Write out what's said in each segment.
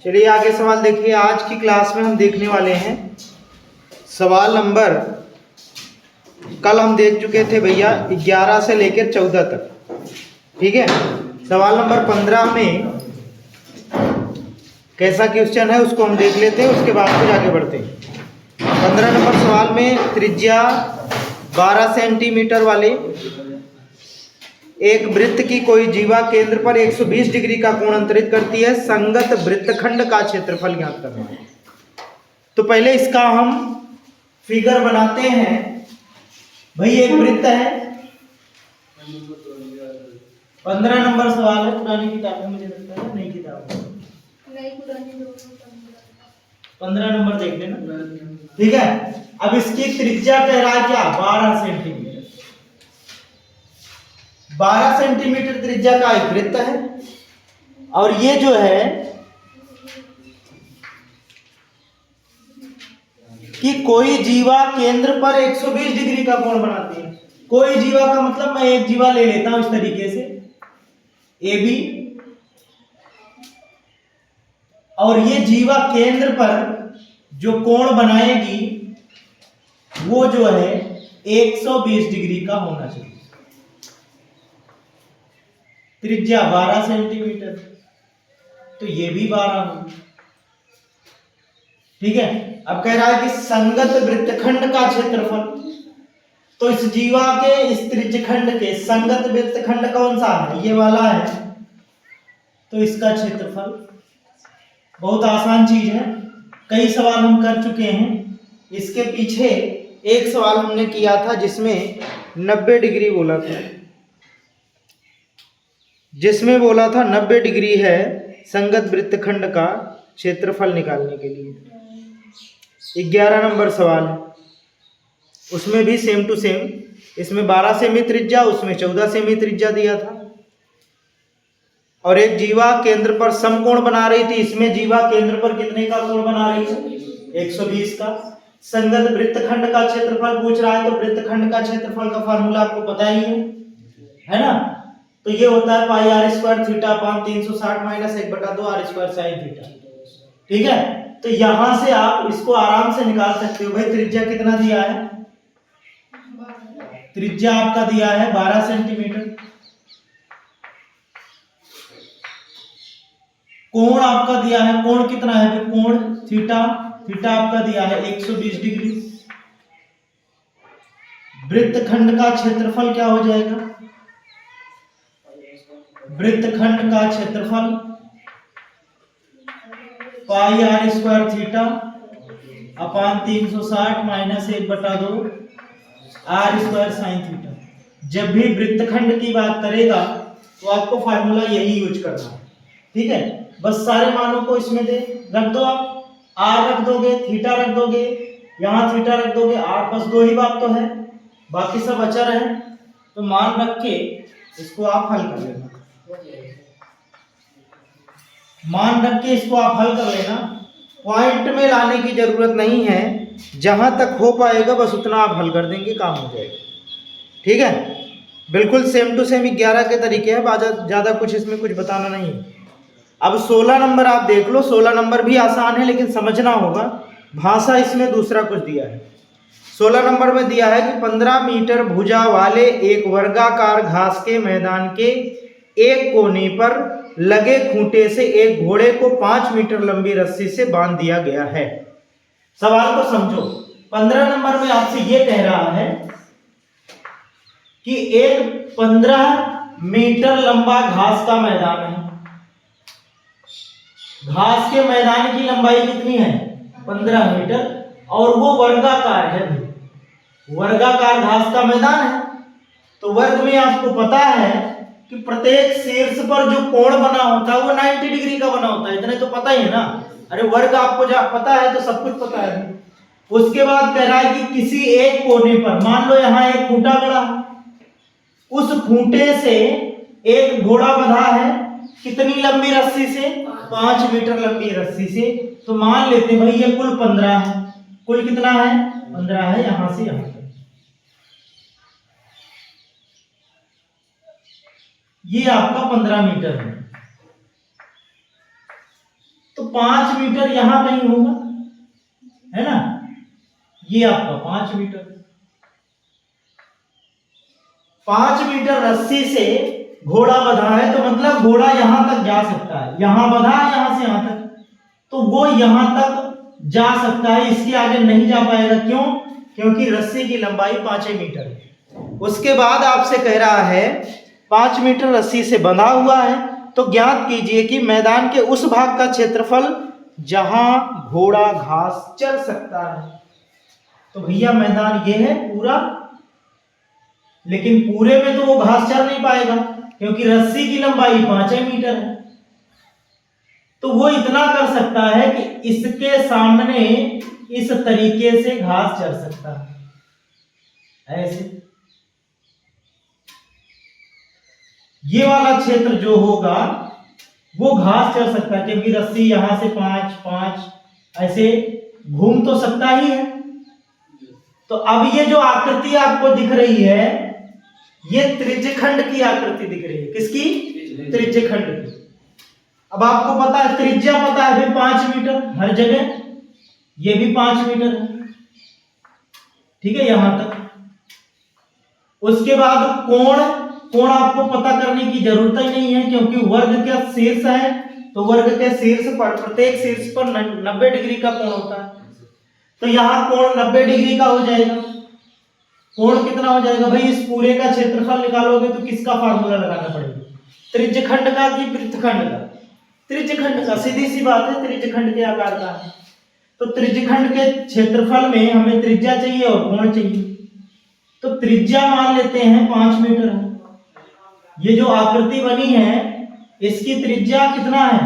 चलिए आगे सवाल देखिए। आज की क्लास में हम देखने वाले हैं सवाल नंबर, कल हम देख चुके थे भैया 11 से लेकर 14 तक। ठीक है, सवाल नंबर 15 में कैसा क्वेश्चन है उसको हम देख लेते हैं, उसके बाद फिर आगे बढ़ते हैं। 15 नंबर सवाल में त्रिज्या 12 सेंटीमीटर वाले एक वृत्त की कोई जीवा केंद्र पर 120 डिग्री का कोण अंतरित करती है, संगत वृत्तखंड का क्षेत्रफल ज्ञात करना है। तो पहले इसका हम फिगर बनाते हैं। भाई एक वृत्त है, 15 नंबर सवाल है, पुरानी किताब में मुझे लगता है, नई किताब नहीं, पुरानी 15 नंबर देख लेना। ठीक है, अब इसकी त्रिज्या कह रहा है क्या, 12 सेंटीमीटर। 12 सेंटीमीटर त्रिज्या का एक वृत्त है और ये जो है कि कोई जीवा केंद्र पर 120 डिग्री का कोण बनाती है। कोई जीवा का मतलब मैं एक जीवा ले लेता हूं इस तरीके से ए बी, और ये जीवा केंद्र पर जो कोण बनाएगी वो जो है 120 डिग्री का होना चाहिए। त्रिज्या 12 सेंटीमीटर, तो ये भी 12 हो। ठीक है, अब कह रहा है कि संगत वृत्तखंड का क्षेत्रफल, तो इस जीवा के इस त्रिज्यखंड के संगत वृत्तखंड कौन सा है, ये वाला है, तो इसका क्षेत्रफल। बहुत आसान चीज है, कई सवाल हम कर चुके हैं। इसके पीछे एक सवाल हमने किया था जिसमें 90 डिग्री बोला था, जिसमें बोला था 90 डिग्री है संगत वृत्तखंड का क्षेत्रफल निकालने के लिए। 11 नंबर सवाल है, उसमें भी सेम टू सेम, इसमें 12 सेमी त्रिज्या, उसमें 14 सेमी त्रिज्या दिया था, और एक जीवा केंद्र पर समकोण बना रही थी। इसमें जीवा केंद्र पर कितने का कोण बना रही है, 120 का। संगत वृत्तखंड का क्षेत्रफल पूछ रहा है, तो वृत्तखंड का क्षेत्रफल का फार्मूला आपको पता ही है ना, तो ये होता है pi r square theta upon 360 minus 1/2 r square sine theta. ठीक है, तो यहां से आप इसको आराम से निकाल सकते हो। भाई त्रिज्या कितना दिया है, त्रिज्या आपका दिया है 12 सेंटीमीटर, कोण आपका दिया है, कोण कितना है, कोण थीटा, थीटा आपका दिया है 120 डिग्री। वृत्तखंड का क्षेत्रफल क्या हो जाएगा, वृत्तखंड का क्षेत्रफल pi r square theta upon 360 minus 1/2 r square sine theta. जब भी वृत्तखंड की बात करेगा तो आपको फार्मूला यही यूज करना है। ठीक है, बस सारे मानों को इसमें दे रख दो, आप आर रख दोगे, थीटा रख दोगे, यहां थीटा रख दोगे, आर, बस दो ही बात तो है, बाकी सब अचर है। तो मान रख के इसको आप हल कर लेना, मान रख के इसको आप हल कर लेना। पॉइंट में लाने की जरूरत नहीं है, जहां तक हो पाएगा बस उतना आप हल कर देंगे, काम हो जाएगा। ठीक है, बिल्कुल सेम टू सेम 11 के तरीके हैं, ज्यादा कुछ इसमें कुछ बताना नहीं है। अब 16 नंबर आप देख लो, 16 नंबर भी आसान है लेकिन समझना होगा, भाषा इसमें दूसरा कुछ दिया है। 16 नंबर में दिया है कि 15 मीटर भुजा वाले एक वर्गाकार घास के मैदान के एक कोने पर लगे खूंटे से एक घोड़े को 5 मीटर लंबी रस्सी से बांध दिया गया है। सवाल को समझो, 15 नंबर में आपसे यह कह रहा है कि एक 15 मीटर लंबा घास का मैदान है। घास के मैदान की लंबाई कितनी है, 15 मीटर, और वो वर्गाकार है। वर्गाकार घास का मैदान है, तो वर्ग में आपको पता है कि प्रत्येक शीर्ष पर जो कोण बना होता है वो 90 डिग्री का बना होता है, इतने तो पता ही है ना। अरे वर्ग आपको जब पता है तो सब कुछ पता है। उसके बाद कह रहा है कि किसी एक कोने पर, मान लो यहां एक खूंटा गड़ा है, उस खूंटे से एक घोड़ा बंधा है, कितनी लंबी रस्सी से, 5 मीटर लंबी रस्सी से। तो मान लेते हैं भाई ये कुल 15 है, कुल कितना है, 15 है, यहां से यहां तक। ये आपका 15 मीटर है। तो 5 मीटर यहां कहीं होगा, है ना। ये आपका 5 मीटर, 5 मीटर रस्सी से घोड़ा बंधा है, तो मतलब घोड़ा यहां तक जा सकता है, यहां बंधा है यहां से यहां तक, तो वो यहां तक जा सकता है, इसके आगे नहीं जा पाएगा। क्यों? क्योंकि रस्सी की लंबाई 5 मीटर है। उसके बाद आपसे कह रहा है 5 मीटर रस्सी से बंधा हुआ है, तो ज्ञात कीजिए कि मैदान के उस भाग का क्षेत्रफल जहां घोड़ा घास चर सकता है। तो भैया मैदान ये है पूरा, लेकिन पूरे में तो वो घास चर नहीं पाएगा क्योंकि रस्सी की लंबाई 5 मीटर है। तो वो इतना कर सकता है कि इसके सामने इस तरीके से घास चर सकता है, ऐसे। ये वाला क्षेत्र जो होगा वो घास चर सकता है क्योंकि रस्सी यहां से 5 5 ऐसे घूम तो सकता ही है। तो अब ये जो आकृति आपको दिख रही है, ये त्रिज्यखंड की आकृति दिख रही है। किसकी? त्रिज्यखंड की। अब आपको पता है त्रिज्या पता है भाई 5 मीटर हर जगह, ये भी 5 मीटर है, ठीक है, यहां तक। उसके बाद कोण आपको पता करने की जरूरत ही नहीं है क्योंकि वर्ग का शीर्ष है, तो वर्ग के शीर्ष पर प्रत्येक शीर्ष पर 90 डिग्री का कोण होता है, तो यहां कोण 90 डिग्री का हो जाएगा। कोण कितना हो जाएगा भाई? इस पूरे का क्षेत्रफल निकालोगे तो किसका फार्मूला लगाना पड़ेगा? त्रिज्यखंड का कि वृत्तखंड का? त्रिज्यखंड का, सीधी सी बात है, त्रिज्यखंड के आकार का है। तो त्रिज्यखंड के क्षेत्रफल में हमें त्रिज्या चाहिए और कोण चाहिए, तो त्रिज्या मान लेते हैं 5 मीटर है। ये जो आकृति बनी है इसकी त्रिज्या कितना है?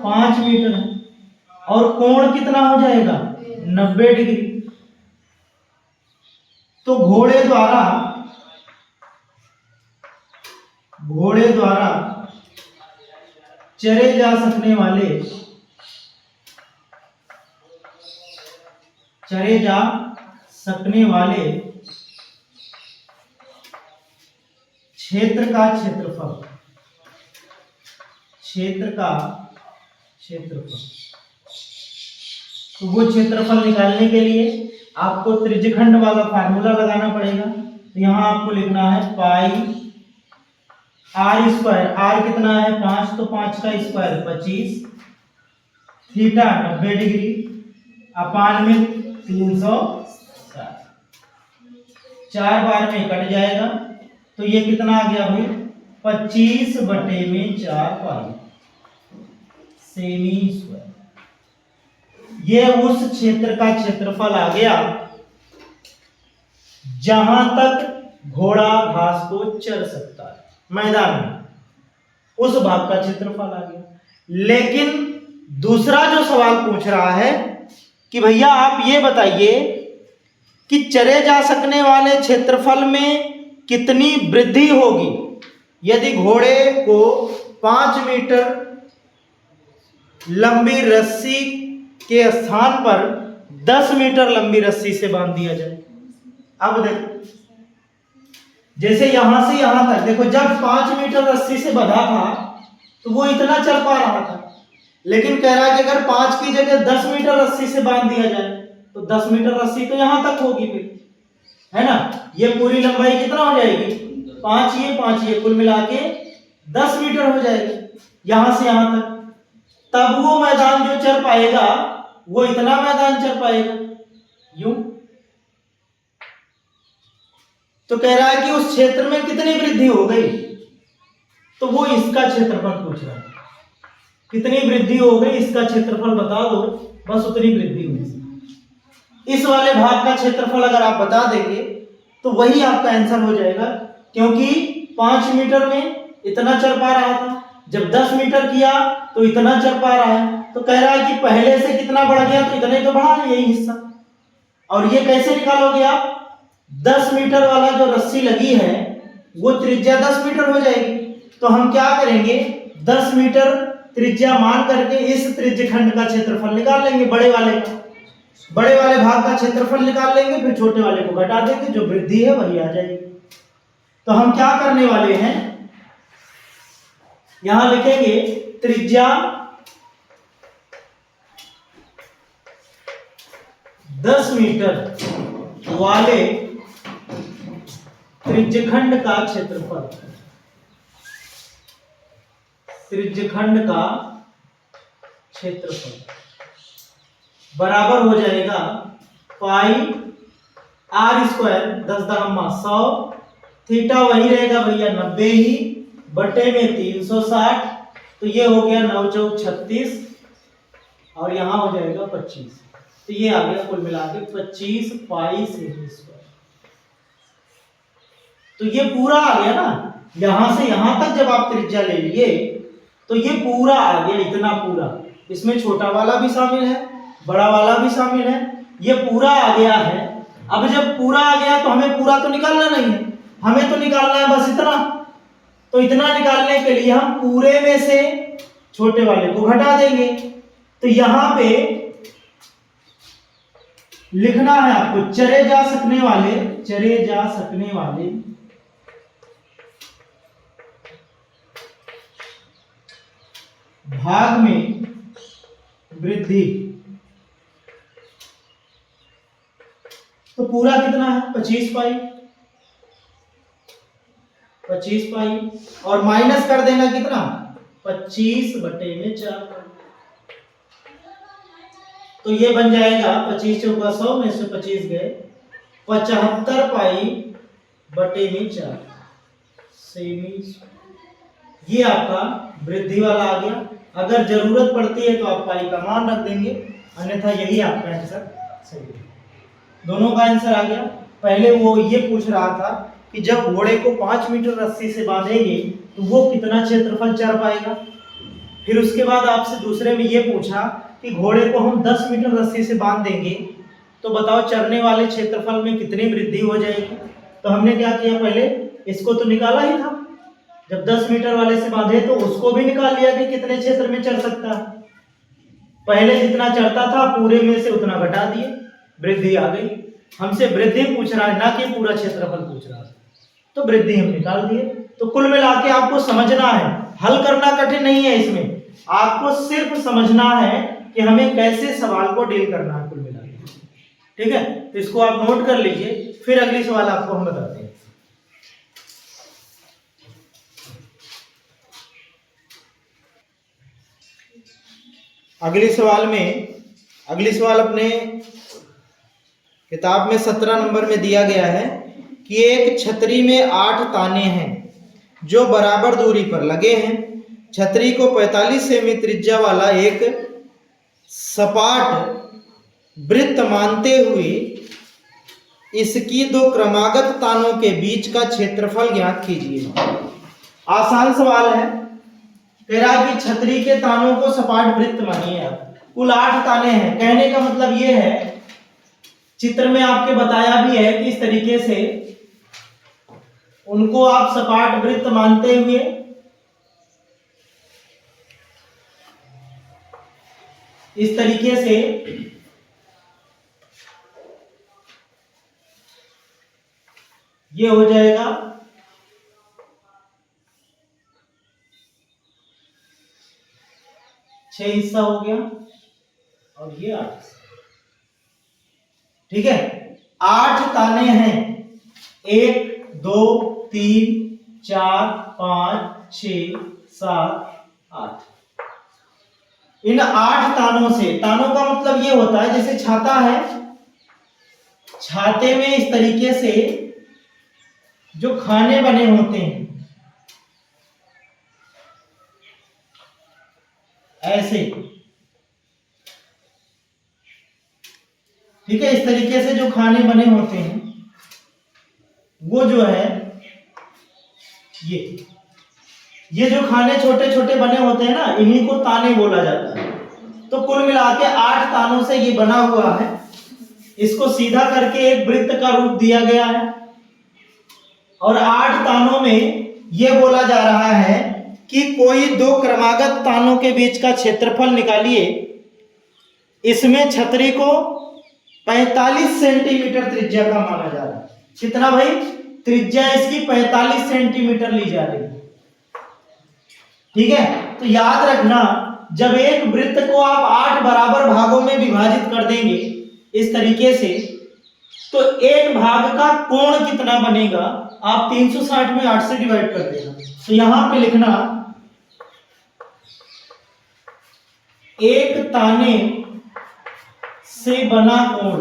5 मीटर है, और कोण कितना हो जाएगा? 90 डिग्री। तो घोड़े द्वारा चरे जा सकने वाले क्षेत्र का क्षेत्रफल, तो वो क्षेत्रफल निकालने के लिए आपको त्रिज्यखंड वाला फार्मूला लगाना पड़ेगा। तो यहां आपको लिखना है पाई आर स्क्वायर, आर कितना है? 5, तो 5 का स्क्वायर 25, थीटा 90 डिग्री, अपान में 360, 4 बार में कट जाएगा, तो ये कितना आ गया भाई? 25/4 पाई सेमी स्क्वायर। ये उस क्षेत्र का क्षेत्रफल आ गया जहां तक घोड़ा घास को चर सकता है मैदान में, उस भाग का क्षेत्रफल आ गया। लेकिन दूसरा जो सवाल पूछ रहा है कि भैया आप ये बताइए कि चरे जा सकने वाले क्षेत्रफल में कितनी वृद्धि होगी यदि घोड़े को 5 मीटर लंबी रस्सी के स्थान पर 10 मीटर लंबी रस्सी से बांध दिया जाए। अब देखो, जैसे यहां से यहां तक देखो, जब 5 मीटर रस्सी से बंधा था तो वो इतना चल पा रहा था, लेकिन कह रहा है कि अगर 5 की जगह 10 मीटर रस्सी से बांध दिया जाए तो 10 मीटर रस्सी तो यहां तक होगी फिर, है ना। ये पूरी लंबाई कितना हो जाएगी? 5 ये कुल मिला के 10 मीटर हो जाएगी यहां से यहां तक। तब वो मैदान जो चल पाएगा वो इतना मैदान चल पाएगा यूं। तो कह रहा है कि उस क्षेत्र में कितनी वृद्धि हो गई, तो वो इसका क्षेत्रफल पूछ रहा है, कितनी वृद्धि हो गई इसका क्षेत्रफल बता दो, बस उतनी वृद्धि हुई। इस वाले भाग का क्षेत्रफल अगर आप बता देंगे तो वही आपका आंसर हो जाएगा, क्योंकि 5 मीटर में इतना चल पा रहा था, जब 10 मीटर किया तो इतना चल पा रहा है। तो कह रहा है कि पहले से कितना बढ़ गया, तो इतने तो बढ़ा है यही हिस्सा। और ये कैसे निकालोगे आप? 10 मीटर वाला जो रस्सी लगी है वो त्रिज्या 10 मीटर हो जाएगी। तो हम क्या करेंगे, 10 मीटर त्रिज्या मान करके इस त्रिज्यखंड का क्षेत्रफल निकाल लेंगे, बड़े वाले भाग का क्षेत्रफल निकाल लेंगे, फिर छोटे वाले को घटा देंगे, जो वृद्धि है वही आ जाएगी। तो हम क्या करने वाले हैं, यहां लिखेंगे त्रिज्या 10 मीटर वाले त्रिज्यखंड का क्षेत्रफल, त्रिज्यखंड का क्षेत्रफल बराबर हो जाएगा पाई आर स्क्वायर 10 थीटा वही रहेगा भैया 90 ही बटे में 360, तो ये हो गया 9 चौक 36 और यहाँ हो जाएगा 25, तो ये आ गया कुल मिला के 25 पाई सेमी स्क्वायर। तो ये पूरा आ गया ना, यहां से यहां तक जब आप त्रिज्या ले लिए तो ये पूरा आ गया, इतना पूरा। इसमें छोटा वाला भी शामिल है, बड़ा वाला भी शामिल है, ये पूरा आ गया है। अब जब पूरा आ गया तो हमें पूरा तो निकालना नहीं है, हमें तो निकालना है बस इतना। तो इतना निकालने के लिए हम पूरे में से छोटे वाले को घटा देंगे। तो यहां पे लिखना है आपको चरे जा सकने वाले, चरे जा सकने वाले भाग में वृद्धि। तो पूरा कितना है 25 पाई, 25 पाई और माइनस कर देना कितना 25 बटे में 4। तो ये बन जाएगा 25 चौका 100 में से 25 गए 75 पाई बटे में 4 सेमी। ये आपका वृद्धि वाला आ गया। अगर जरूरत पड़ती है तो आप पाई का मान रख देंगे, अन्यथा यही आपका आंसर सही है। दोनों का आंसर आ गया। पहले वो ये पूछ रहा था कि जब घोड़े को 5 मीटर रस्सी से बांधेंगे तो वो कितना क्षेत्रफल चर पाएगा। फिर उसके बाद आपसे दूसरे में ये पूछा कि घोड़े को हम 10 मीटर रस्सी से बांध देंगे तो बताओ चरने वाले क्षेत्रफल में कितनी वृद्धि हो जाएगी। तो हमने क्या किया, पहले इसको तो निकाला ही था, जब 10 मीटर वाले से बांधे तो उसको भी निकाल लिया कि कितने क्षेत्र में चढ़ सकता है। पहले जितना चढ़ता था पूरे में से उतना घटा दिए, वृद्धि आ गई। हमसे वृद्धि पूछ रहा है ना कि पूरा क्षेत्रफल पूछ रहा है, तो वृद्धि हम निकाल दिए। तो कुल मिला के आपको समझना है, हल करना कठिन नहीं है, इसमें आपको सिर्फ समझना है कि हमें कैसे सवाल को डील करना है कुल मिला के। ठीक है, तो इसको आप नोट कर लीजिए, फिर अगली सवाल आपको हम बताते हैं। अगली सवाल अपने किताब में 17 नंबर में दिया गया है कि एक छतरी में 8 ताने हैं जो बराबर दूरी पर लगे हैं। छतरी को 45 सेमी त्रिज्या वाला एक सपाट वृत्त मानते हुए इसकी 2 क्रमागत तानों के बीच का क्षेत्रफल ज्ञात कीजिए। आसान सवाल है, कह रहा कि छतरी के तानों को सपाट वृत्त मानिए आप, कुल 8 ताने हैं। कहने का मतलब ये है, चित्र में आपके बताया भी है कि इस तरीके से उनको आप सपाट वृत्त मानते हुए इस तरीके से ये हो जाएगा 6 हिस्सा हो गया और ये 8। ठीक है, 8 ताने हैं, 1 2 3 4 5 6 7 8। इन 8 तानों से, तानों का मतलब ये होता है जैसे छाता है, छाते में इस तरीके से जो खाने बने होते हैं ऐसे, ठीक है, इस तरीके से जो खाने बने होते हैं वो जो है ये जो खाने छोटे छोटे बने होते हैं ना, इन्हीं को ताने बोला जाता है। तो कुल मिला के 8 तानों से ये बना हुआ है। इसको सीधा करके एक वृत्त का रूप दिया गया है और 8 तानों में ये बोला जा रहा है कि कोई 2 क्रमागत तानों के बीच का क्षेत्रफल निकालिए। इसमें छतरी को 45 सेंटीमीटर त्रिज्या का माना जा रहा है। कितना भाई? त्रिज्या इसकी 45 सेंटीमीटर ली जा रही है। ठीक है, तो याद रखना, जब एक वृत्त को आप 8 बराबर भागों में विभाजित कर देंगे, इस तरीके से, तो एक भाग का कोण कितना बनेगा, आप 360 में 8 से डिवाइड कर देना। तो यहां पे लिखना एक ताने से बना कोण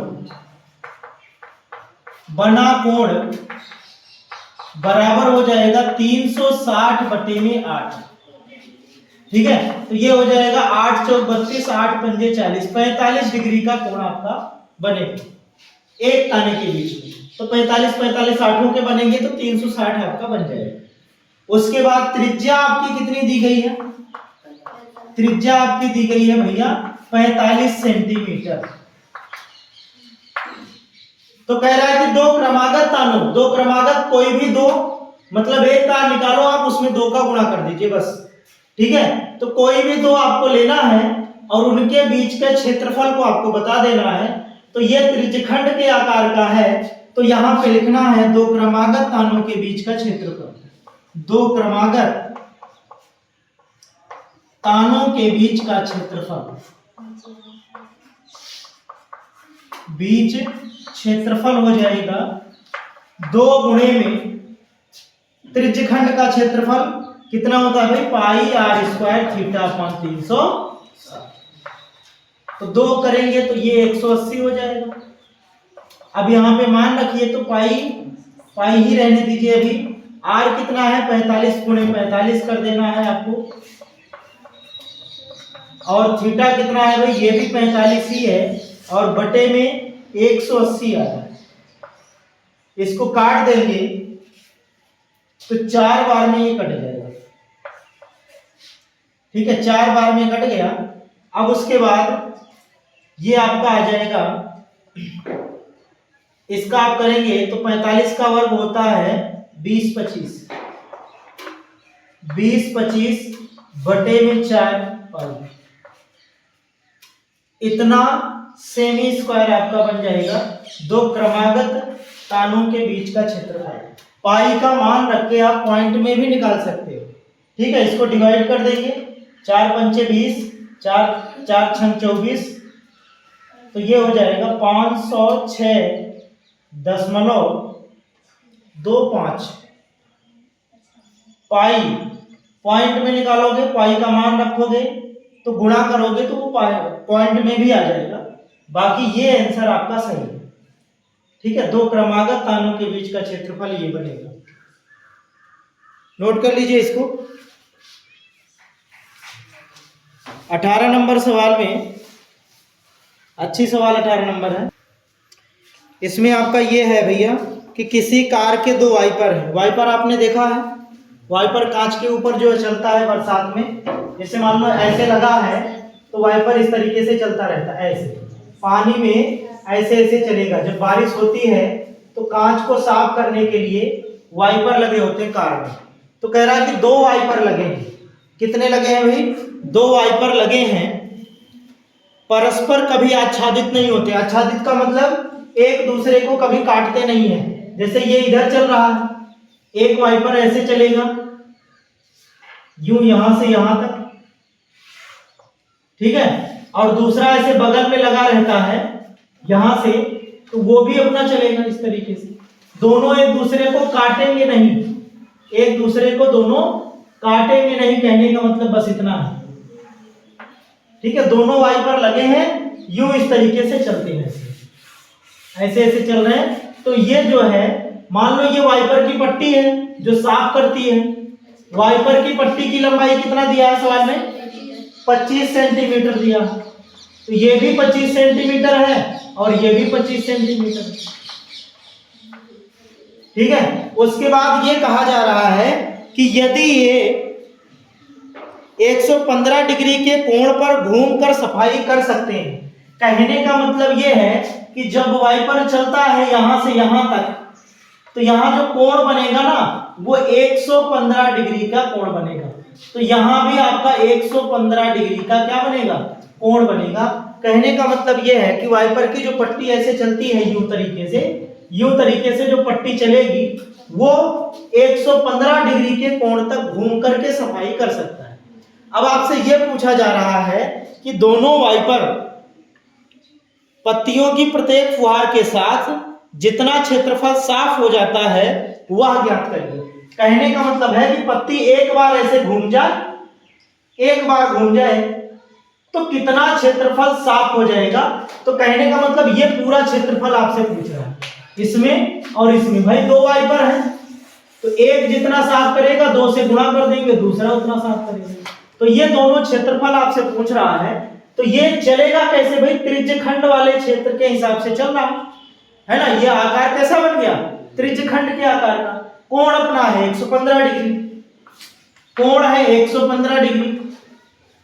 बराबर हो जाएगा 360 बटे में 8। ठीक है, तो ये हो जाएगा 8 चौक 32, 8 पंजे 40, 45 डिग्री का कोण आपका बनेगा एक ताने के बीच में। तो 45 आठों के बनेंगे तो 360 आपका बन जाएगा। उसके बाद त्रिज्या आपकी कितनी दी गई है, त्रिज्या आपकी दी गई है भैया 45 सेंटीमीटर। तो कह रहा है कि दो क्रमागत तानों, दो क्रमागत कोई भी दो, मतलब एक तार निकालो आप, उसमें 2 का गुणा कर दीजिए बस। ठीक है, तो कोई भी दो आपको लेना है और उनके बीच के क्षेत्रफल को आपको बता देना है। तो ये त्रिज्यखंड के आकार का है, तो यहां पे लिखना है दो क्रमागत तानों के बीच का क्षेत्रफल। दो क्रमागत तानों के बीच का क्षेत्रफल, बीच क्षेत्रफल हो जाएगा 2 गुणे में त्रिज्यखंड का क्षेत्रफल कितना होता है भाई, पाई आर स्क्वायर थीटा अपॉन 360। तो 2 करेंगे तो ये 180 हो जाएगा। अब यहां पे मान रखिए तो पाई ही रहने दीजिए। अभी आर कितना है 45 गुणे 45 कर देना है आपको, और थीटा कितना है भाई, ये भी 45 ही है, और बटे में 180 आ रहा है। इसको काट देंगे तो 4 बार में ये कट जाएगा। ठीक है, 4 बार में कट गया। अब उसके बाद ये आपका आ जाएगा, इसका आप करेंगे तो 45 का वर्ग होता है 20-25, 20-25 बटे में 4 पाई, इतना सेमी स्क्वायर आपका बन जाएगा दो क्रमागत तानों के बीच का क्षेत्रफल। पाई का मान रख के आप पॉइंट में भी निकाल सकते हो। ठीक है, इसको डिवाइड कर देंगे, 4 पंचे 20, 4 छंग 24, तो ये हो जाएगा 506.25 पाई। पॉइंट में निकालोगे, पाई का मान रखोगे तो गुणा करोगे तो वो पॉइंट में भी आ जाएगा। बाकी ये आंसर आपका सही है। ठीक है, दो क्रमागत तानों के बीच का क्षेत्रफल ये बनेगा। नोट कर लीजिए इसको। 18 नंबर सवाल में, अच्छी सवाल 18 नंबर है। इसमें आपका ये है भैया कि किसी कार के दो वाइपर हैं। वाइपर आपने देखा है, वाइपर कांच के ऊपर जो चलता है बरसात में, जैसे मान लो ऐसे लगा है तो वाइपर इस तरीके से चलता रहता है, ऐसे पानी में ऐसे ऐसे चलेगा। जब बारिश होती है तो कांच को साफ करने के लिए वाइपर लगे होते हैं कार में। तो कह रहा है कि 2 वाइपर लगे हैं। कितने लगे हैं भाई, 2 वाइपर लगे हैं, परस्पर कभी आच्छादित नहीं होते। आच्छादित का मतलब एक दूसरे को कभी काटते नहीं है। जैसे ये इधर चल रहा है, एक वाइपर ऐसे चलेगा यूं यहां से यहां तक, ठीक है, और दूसरा ऐसे बगल में लगा रहता है यहां से, तो वो भी अपना चलेगा इस तरीके से। दोनों एक दूसरे को काटेंगे नहीं, एक दूसरे को दोनों काटेंगे नहीं, कहने का मतलब बस इतना है। ठीक है, दोनों वाइपर लगे हैं, यूं इस तरीके से चलते हैं, ऐसे ऐसे चल रहे हैं। तो ये जो है, मान लो ये वाइपर की पट्टी है जो साफ करती है। वाइपर की पट्टी की लंबाई कितना दिया है सवाल में, 25 सेंटीमीटर दिया। तो ये भी 25 सेंटीमीटर है और ये भी 25 सेंटीमीटर। ठीक है, उसके बाद ये कहा जा रहा है कि यदि ये 115 डिग्री के कोण पर घूमकर सफाई कर सकते हैं। कहने का मतलब ये है कि जब वाइपर चलता है यहां से यहां तक, तो यहां जो कोण बनेगा ना वो 115 डिग्री का कोण बनेगा। तो यहां भी आपका 115 डिग्री का क्या बनेगा, कोण बनेगा। कहने का मतलब यह है कि वाइपर की जो पट्टी ऐसे चलती है यूं तरीके से जो पट्टी चलेगी वो 115 डिग्री के कोण तक घूम करके सफाई कर सकता है। अब आपसे यह पूछा जा रहा है कि दोनों वाइपर पत्तियों की प्रत्येक फुहार के साथ जितना क्षेत्रफल साफ हो जाता है वह ज्ञात करिए। कहने का मतलब है कि पत्ती एक बार ऐसे घूम जाए तो कितना क्षेत्रफल साफ हो जाएगा। तो कहने का मतलब ये पूरा क्षेत्रफल आपसे पूछ रहा है, इसमें और इसमें। भाई दो वाइपर है तो एक जितना साफ करेगा दो से गुणा कर देंगे, दूसरा उतना साफ करेगा। तो ये दोनों क्षेत्रफल आपसे पूछ रहा है। तो ये चलेगा कैसे भाई, त्रिज्यखंड वाले क्षेत्र के हिसाब से चल रहा है ना। ये आकार कैसा बन गया, त्रिज्यखंड के आकार का। कोण अपना है 115 डिग्री, कोण है 115 डिग्री,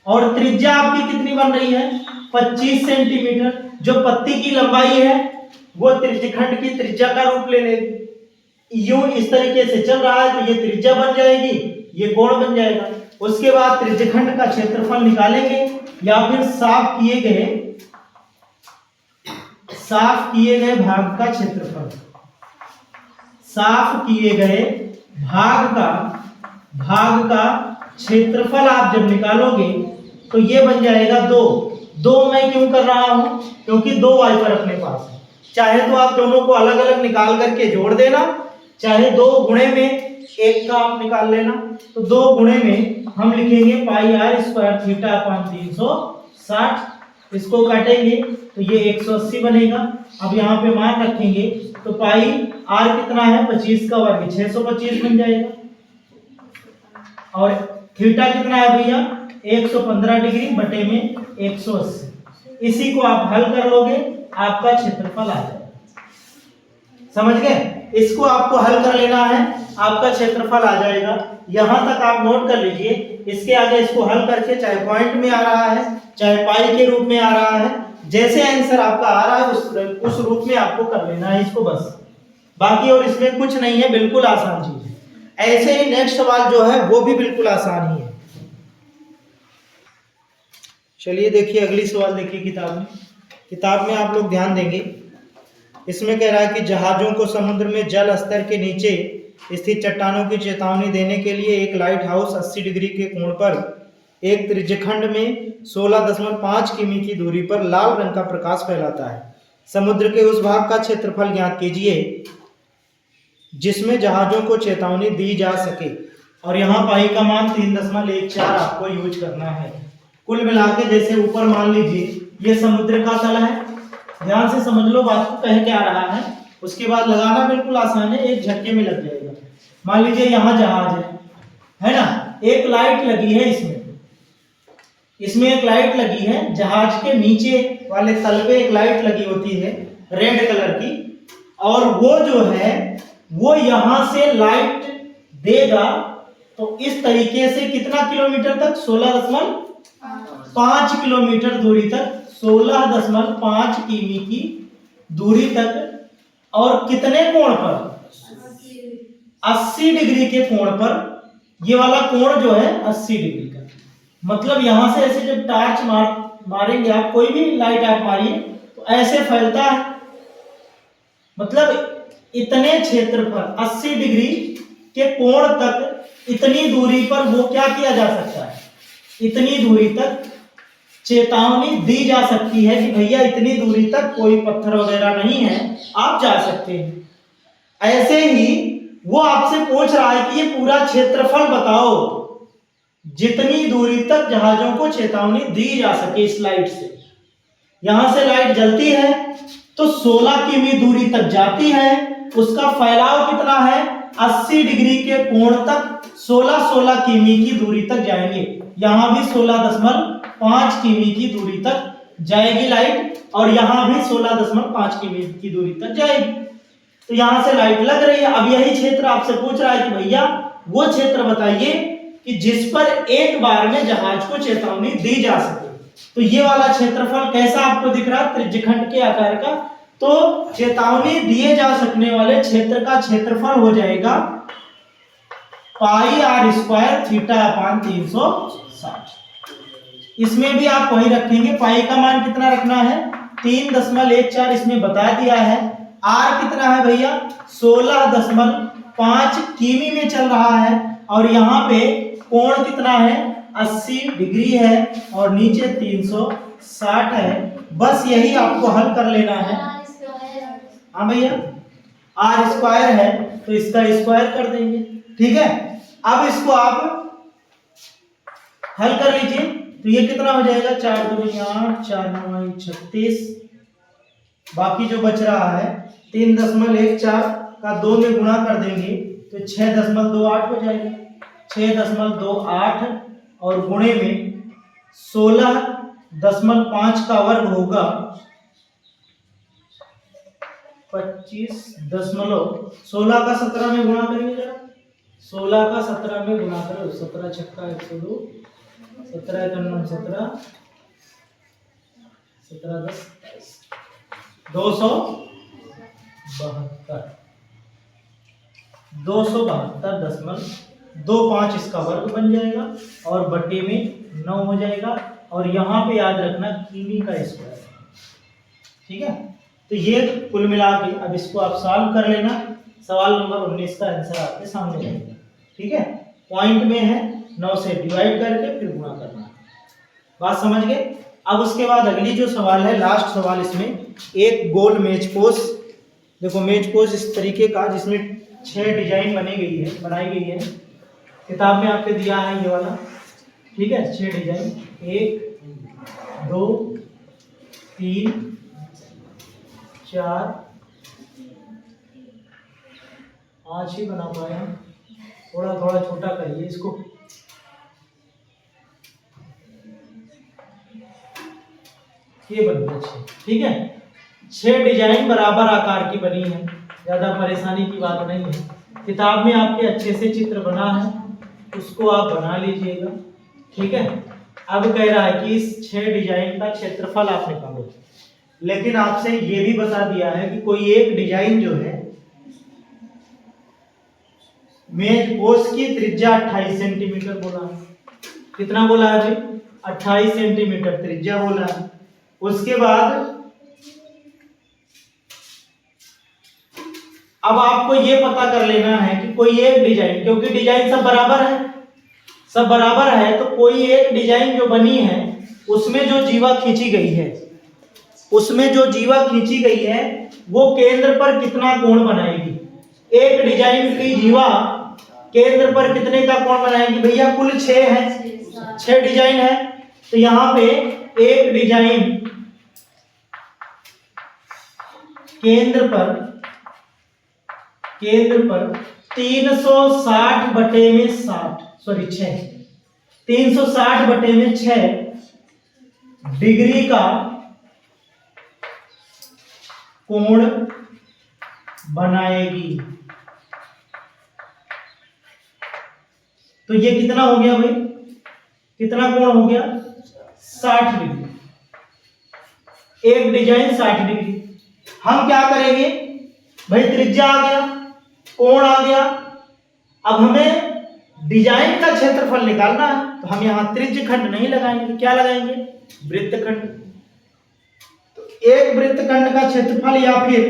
और त्रिज्या आपकी कितनी बन रही है 25 सेंटीमीटर। जो पत्ती की लंबाई है वो त्रिज्यखंड की त्रिज्या का रूप ले लेगी। यूं इस तरीके से चल रहा है तो ये त्रिज्या बन जाएगी, ये कोण बन जाएगा। उसके बाद त्रिज्यखंड का क्षेत्रफल निकालेंगे या फिर साफ किए गए भाग का क्षेत्रफल, साफ किए गए भाग का क्षेत्रफल आप जब निकालोगे तो ये बन जाएगा 2। मैं क्यों कर रहा हूं, क्योंकि दो वाइपर अपने पास है। चाहे तो आप दोनों को अलग अलग निकाल करके जोड़ देना, चाहे 2 गुणे में 1 का आप निकाल लेना। तो 2 गुणे में हम लिखेंगे पाई आर स्क्वायर थीटा अपान 360, इसको काटेंगे तो ये 180 बनेगा। अब यहाँ पे मान रखेंगे तो पाई आर कितना है 25 का वर्ग 625 बन जाएगा, और थीटा कितना है भैया 115 डिग्री बटे में 180। इसी को आप हल कर लोगे, आपका क्षेत्रफल आ जाएगा। समझ गए, इसको आपको हल कर लेना है, आपका क्षेत्रफल आ जाएगा। यहां तक आप नोट कर लीजिए। इसके आगे इसको हल करके, चाहे पॉइंट में आ रहा है चाहे पाई के रूप में आ रहा है, जैसे आंसर आपका आ रहा है उस रूप में आपको कर लेना है इसको बस। बाकी और इसमें कुछ नहीं है, बिल्कुल आसान चीज है। ऐसे ही नेक्स्ट सवाल जो है वो भी बिल्कुल आसान ही है। चलिए देखिए अगली सवाल देखिए किताब में आप लोग ध्यान देंगे। इसमें कह रहा है कि जहाजों को समुद्र में जल स्तर के नीचे स्थित चट्टानों की चेतावनी देने के लिए एक लाइट हाउस 80 डिग्री के कोण पर एक त्रिज्यखंड में 16.5 किमी की दूरी पर लाल रंग का प्रकाश फैलाता है। समुद्र के उस भाग का क्षेत्रफल ज्ञात कीजिए जिसमें जहाजों को चेतावनी दी जा सके। और यहाँ पाई का मान 3.14 आपको यूज करना है। कुल मिला के जैसे ऊपर मान लीजिए ये समुद्र का तल है, ध्यान से समझ लो बात को कह क्या रहा है। उसके बाद लगाना बिल्कुल आसान है, एक झटके में लग जाएगा। मान लीजिए यहाँ जहाज है ना, एक लाइट लगी है इसमें एक लाइट लगी है। जहाज के नीचे वाले तल पे एक लाइट लगी होती है रेड कलर की, और वो जो है वो यहां से लाइट देगा तो इस तरीके से कितना किलोमीटर तक 16.5 किलोमीटर दूरी तक, 16.5 किमी की दूरी तक। और कितने कोण पर 80 डिग्री के कोण पर। ये वाला कोण जो है 80 डिग्री का, मतलब यहां से ऐसे जब टार्च मारेंगे आप, कोई भी लाइट आप मारिए तो ऐसे फैलता है। मतलब इतने क्षेत्रफल 80 डिग्री के कोण तक, इतनी दूरी पर वो क्या किया जा सकता है, इतनी दूरी तक चेतावनी दी जा सकती है कि भैया इतनी दूरी तक कोई पत्थर वगैरह नहीं है, आप जा सकते हैं। ऐसे ही वो आपसे पूछ रहा है कि ये पूरा क्षेत्रफल बताओ जितनी दूरी तक जहाजों को चेतावनी दी जा सके इस लाइट से। यहां से लाइट जलती है तो 16 किमी दूरी तक जाती है, उसका फैलाव कितना है 80 डिग्री के कोण तक 16 किमी की दूरी तक जाएंगे। यहां भी 16.5 किमी की दूरी तक जाएगी लाइट, और यहां भी 16.5 किमी की दूरी तक जाएगी। तो यहां से लाइट लग रही है। अब यही क्षेत्र आपसे पूछ रहा है कि भैया वो क्षेत्र बताइए कि जिस पर एक बार में जहाज को चेतावनी दी जा सके। तो ये वाला क्षेत्रफल कैसा आपको दिख रहा है, त्रिज्यखंड के आकार का। तो चेतावनी दिए जा सकने वाले क्षेत्र का क्षेत्रफल हो जाएगा पाई आर स्क्वायर थीटा अपान 360। इसमें भी आप वही रखेंगे, पाई का मान कितना रखना है 3.14, इसमें बता दिया है। आर कितना है भैया 16.5 किमी में चल रहा है, और यहाँ पे कोण कितना है 80 डिग्री है और नीचे 360 है। बस यही आपको हल कर लेना है। हाँ भैया, आर स्क्वायर है तो इसका स्क्वायर कर देंगे। ठीक है, अब इसको आप हल कर लीजिए तो ये कितना हो जाएगा, 4 दूनी 8, 4 9 36, बाकी जो बच रहा है 3.14 का 2 में गुणा कर देंगे तो 6.28 हो जाएगा। 6.28 और गुणे में 16.5 का वर्ग होगा 16 का 17 में गुणा करेंगे जरा। 16 का 17 में गुणा करो, 17 छक्का 102, 17 का 9 17, 17 10 272.25 इसका वर्ग बन जाएगा और बट्टे में 9 हो जाएगा। और यहाँ पे याद रखना किमी का स्क्वायर। ठीक है, तो ये कुल मिला के अब इसको आप सॉल्व कर लेना। सवाल नंबर 19 का आंसर आपके सामने रहेगा। ठीक है, पॉइंट में है 9 से डिवाइड करके फिर गुणा करना। बात समझ गए। अब उसके बाद अगली जो सवाल है, लास्ट सवाल, इसमें एक गोल मेज पोज। देखो मेज पोज इस तरीके का जिसमें 6 डिजाइन बनाई गई है। किताब में आपके दिया है ये वाला। ठीक है, 6 डिजाइन, 1 2 3 4 5 ही बना पाए हम। थोड़ा थोड़ा छोटा करिए इसको। ये बन गया 6। ठीक है, 6 डिजाइन बराबर आकार की बनी है, ज्यादा परेशानी की बात नहीं है। किताब में आपके अच्छे से चित्र बना है, उसको आप बना लीजिएगा। ठीक है, अब कह रहा है कि इस 6 डिजाइन का क्षेत्रफल आप निकालो। लेकिन आपसे ये भी बता दिया है कि कोई एक डिजाइन जो है, मेज पोज की त्रिज्या 28 सेंटीमीटर बोला है। कितना बोला है भाई, 28 सेंटीमीटर त्रिज्या बोला है। उसके बाद अब आपको ये पता कर लेना है कि कोई एक डिजाइन, क्योंकि डिजाइन सब बराबर है, तो कोई एक डिजाइन जो बनी है उसमें जो जीवा खींची गई है वो केंद्र पर कितना कोण बनाएगी। एक डिजाइन की जीवा केंद्र पर कितने का कोण बनाएगी भैया, कुल 6 है, 6 डिजाइन है। तो यहां पे एक डिजाइन केंद्र पर 360 बटे में 6 डिग्री का कोण बनाएगी। तो ये कितना हो गया भाई, कितना कोण हो गया, 60 डिग्री। एक डिजाइन 60 डिग्री। हम क्या करेंगे भाई, त्रिज्या आ गया, कोण आ गया, अब हमें डिजाइन का क्षेत्रफल निकालना है। तो हम यहां त्रिज्यखंड नहीं लगाएंगे, क्या लगाएंगे, वृत्तखंड। तो एक वृत्तखंड का क्षेत्रफल या फिर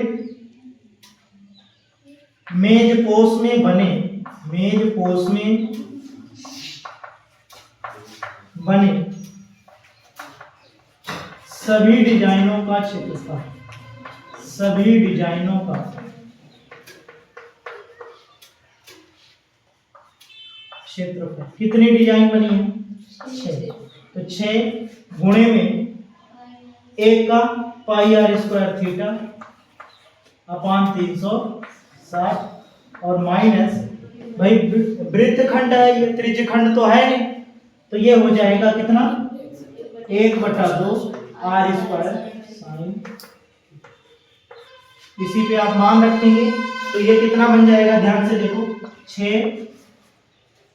मेज पोज में बने सभी डिजाइनों का क्षेत्रफल, कितनी डिजाइन बनी है, 6। तो 6 गुणे में 1 का पाई आर स्क्वायर थीटा अपान 360 और माइनस, भाई वृत्तखंड है ये, त्रिज्यखंड तो है नहीं, तो ये हो जाएगा कितना, 1/2 आर स्क्वायर साइन। इसी पे आप मान रखेंगे तो ये कितना बन जाएगा, ध्यान से देखो, 6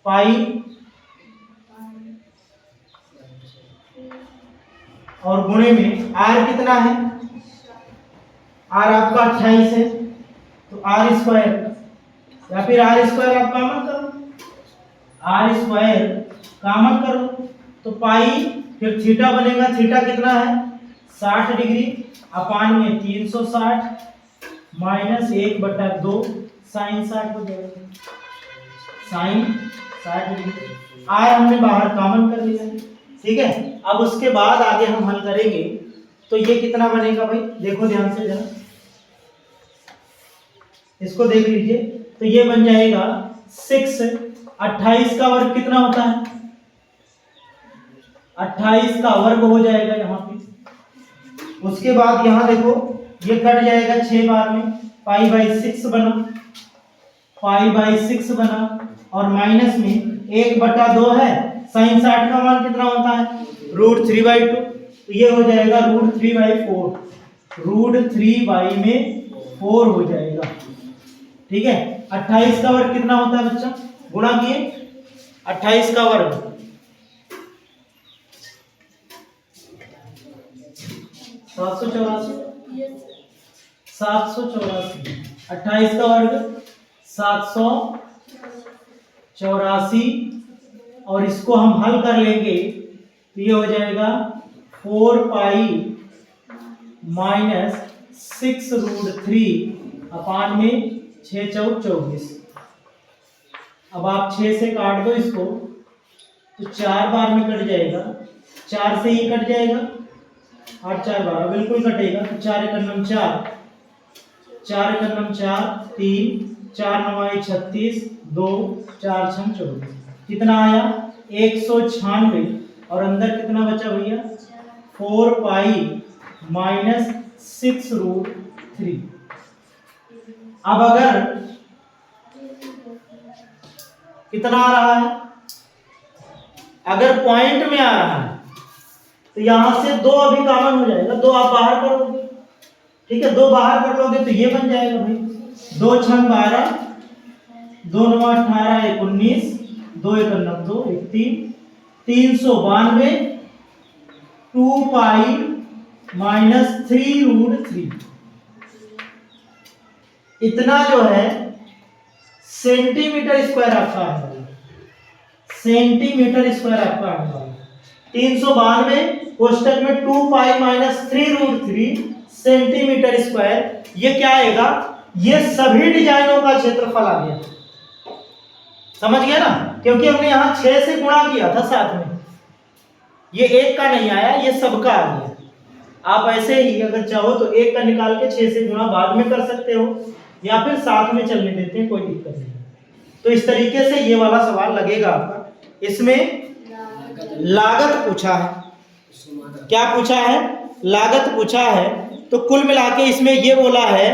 पाई और गुणे में आर कितना है, आर आपका 28 है, तो आर स्क्वायर या फिर आर स्क्वायर आप कॉमन करो, तो पाई फिर थीटा बनेगा, थीटा कितना है 60 डिग्री अपान में 360 माइनस 1/2 साइन 60 हो जाएगा, साइन 60 डिग्री। r हमने बाहर कॉमन कर लिया, ठीक है। अब उसके बाद आगे हम हल करेंगे तो ये कितना बनेगा भाई, देखो ध्यान से जरा, इसको देख लीजिए। तो ये बन जाएगा 6, 28 का वर्ग कितना होता है, 28 का वर्ग हो जाएगा यहाँ पे। उसके बाद यहाँ देखो ये कट जाएगा 6 बार में, π/6 बना, π/6 बना, और माइनस में 1/2 है, sin 60 का मान कितना होता है, √3/2, तो ये हो जाएगा √3/4, √3 में 4 हो जाएगा, ठीक है। 28 का वर्ग कितना होता है बच्चा, गुणा किए 28 का वर्ग 784, 28 का वर्ग 784, और इसको हम हल कर लेंगे तो ये हो जाएगा 4π - 6√3 अपान में 6 × 24। अब आप 6 से काट दो इसको तो 4 बार में कट जाएगा, 4 से ही कट जाएगा, 8 4 12 बिल्कुल कटेगा, तो 4 × 9 4, 4 × 9 4, 3, 4 9 36, 2 4 6 24, कितना आया 196, और अंदर कितना बचा भैया 4π - 6√3। अब अगर कितना आ रहा है, अगर पॉइंट में आ रहा है तो यहां से 2 अभी कॉमन हो जाएगा, 2 आप बाहर कर लोगे, ठीक है, 2 बाहर कर लोगे तो ये बन जाएगा भाई 2 6 12, 2 9 18, 1 19, 2 1 9 1 3, 392, 2π - 3√3, इतना जो है सेंटीमीटर स्क्वायर आपका आने वाला, सेंटीमीटर स्क्वायर आपका आने वाला 392 कोष्टक में 2π - 3√3 सेंटीमीटर स्क्वायर। ये क्या आएगा, ये सभी डिजाइनों का क्षेत्रफल आ गया, समझ गया ना, क्योंकि हमने यहां 6 से गुणा किया था साथ में, ये एक का नहीं आया, ये सबका आ गया। आप ऐसे ही अगर चाहो तो एक का निकाल के 6 से गुणा बाद में कर सकते हो, या फिर साथ में चलने देते हैं, कोई दिक्कत नहीं। तो इस तरीके से ये वाला सवाल लगेगा आपका। इसमें लागत पूछा है, क्या पूछा है, लागत पूछा है। तो कुल मिला के इसमें ये बोला है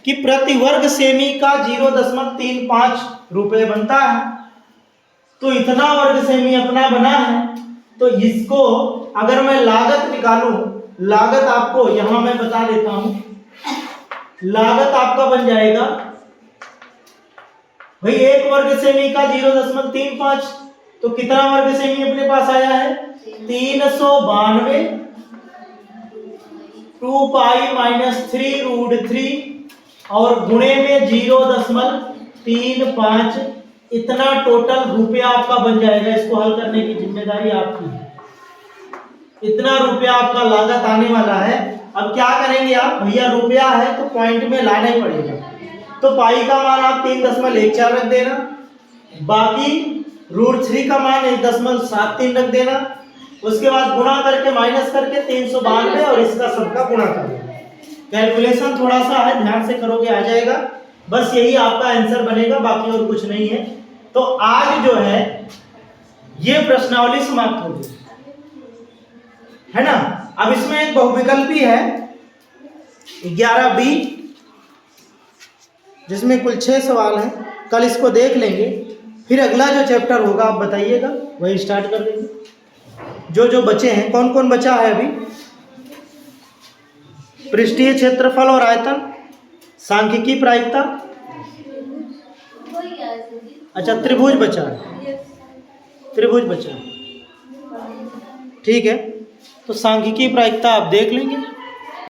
कि प्रति वर्ग सेमी का 0.35 रुपए बनता है, तो इतना वर्ग सेमी अपना बना है। तो इसको अगर मैं लागत निकालूं, लागत आपको यहां मैं बता देता हूं, लागत आपका बन जाएगा भाई 1 वर्ग सेमी का 0.35, तो कितना वर्ग सेमी अपने पास आया है 392, 2π - 3√3, और गुणे में 0.35, इतना टोटल रुपया आपका बन जाएगा। इसको हल करने की जिम्मेदारी आपकी है, इतना रुपया आपका लागत आने वाला है। अब क्या करेंगे आप, भैया रुपया है तो पॉइंट में लाना ही पड़ेगा, तो पाई का मान आप 3.14 रख देना, बाकी √3 का मान 1.73 रख देना, उसके बाद गुणा करके माइनस करके 392 और इसका सबका गुणा कर देना। कैलकुलेशन थोड़ा सा है, ध्यान से करोगे आ जाएगा, बस यही आपका आंसर बनेगा, बाकी और कुछ नहीं है। तो आज जो है ये प्रश्नावली समाप्त हो गई है ना। अब इसमें एक बहुविकल्पी है 11B, जिसमें कुल 6 सवाल हैं। कल इसको देख लेंगे, फिर अगला जो चैप्टर होगा आप बताइएगा, वही स्टार्ट कर देंगे। जो बचे हैं, कौन कौन बचा है अभी, पृष्ठीय क्षेत्रफल और आयतन, सांख्यिकी प्रायिकता, अच्छा त्रिभुज बचा है, त्रिभुज बचा, ठीक है। तो सांख्यिकी प्रायिकता आप देख लेंगे,